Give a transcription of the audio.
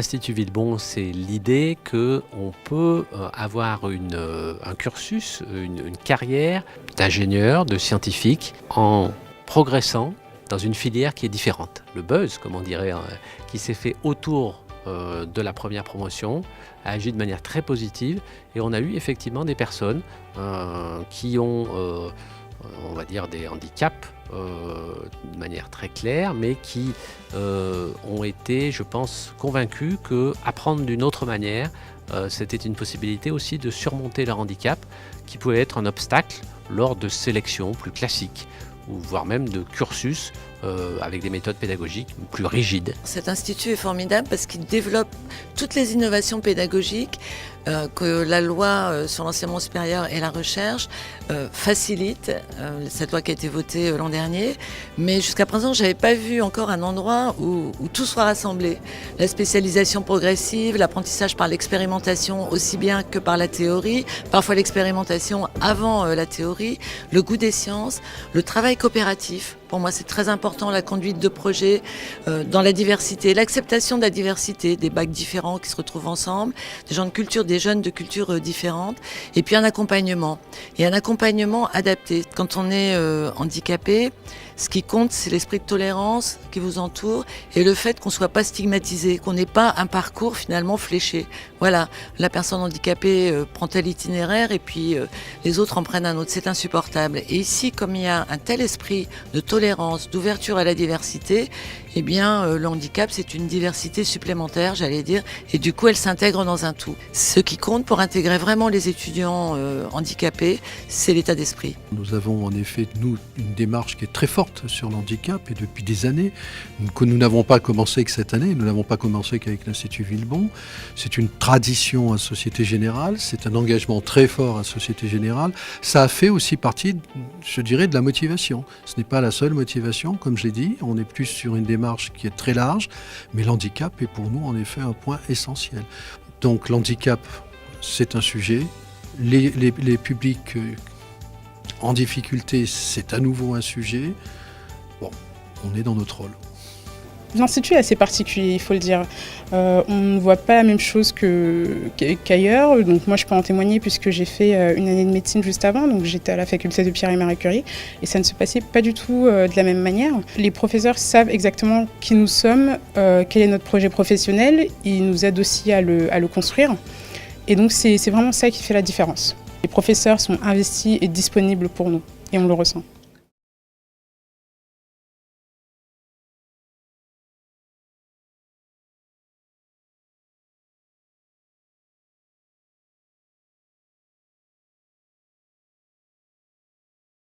l'Institut Villebon, c'est l'idée qu'on peut avoir un cursus, une carrière d'ingénieur, de scientifique, en progressant dans une filière qui est différente. Le buzz, comme on dirait, qui s'est fait autour de la première promotion, a agi de manière très positive et on a eu effectivement des personnes qui ont, on va dire, des handicaps de manière très claire, mais qui ont été, je pense, convaincus qu'apprendre d'une autre manière, c'était une possibilité aussi de surmonter leur handicap, qui pouvait être un obstacle lors de sélections plus classiques, ou voire même de cursus avec des méthodes pédagogiques plus rigides. Cet institut est formidable parce qu'il développe toutes les innovations pédagogiques que la loi sur l'enseignement supérieur et la recherche facilite. Cette loi qui a été votée l'an dernier, mais jusqu'à présent, je n'avais pas vu encore un endroit où tout soit rassemblé. La spécialisation progressive, l'apprentissage par l'expérimentation aussi bien que par la théorie, parfois l'expérimentation avant la théorie, le goût des sciences, le travail coopératif. Pour moi, c'est très important, la conduite de projet dans la diversité, l'acceptation de la diversité, des bacs différents qui se retrouvent ensemble, des gens de culture, des jeunes de cultures différentes, et puis un accompagnement. Et un accompagnement adapté. Quand on est handicapé, ce qui compte, c'est l'esprit de tolérance qui vous entoure et le fait qu'on ne soit pas stigmatisé, qu'on n'ait pas un parcours finalement fléché. Voilà, la personne handicapée prend tel itinéraire et puis les autres en prennent un autre. C'est insupportable. Et ici, comme il y a un tel esprit de tolérance, d'ouverture à la diversité, eh bien, le handicap, c'est une diversité supplémentaire, j'allais dire, et du coup, elle s'intègre dans un tout. Ce qui compte pour intégrer vraiment les étudiants handicapés, c'est l'état d'esprit. Nous avons en effet, nous, une démarche qui est très forte sur l'handicap et depuis des années, que nous n'avons pas commencé que cette année, nous n'avons pas commencé qu'avec l'Institut Villebon. C'est une tradition à Société Générale, c'est un engagement très fort à Société Générale. Ça a fait aussi partie, je dirais, de la motivation. Ce n'est pas la seule motivation, comme je l'ai dit, on est plus sur une démarche qui est très large, mais l'handicap est pour nous en effet un point essentiel. Donc l'handicap, c'est un sujet. Les publics en difficulté, c'est à nouveau un sujet. Bon, on est dans notre rôle. L'Institut est assez particulier, il faut le dire. On ne voit pas la même chose qu'ailleurs. Donc moi, je peux en témoigner puisque j'ai fait une année de médecine juste avant. Donc j'étais à la faculté de Pierre et Marie Curie et ça ne se passait pas du tout de la même manière. Les professeurs savent exactement qui nous sommes, quel est notre projet professionnel. Ils nous aident aussi à le construire. Et donc c'est vraiment ça qui fait la différence. Les professeurs sont investis et disponibles pour nous et on le ressent.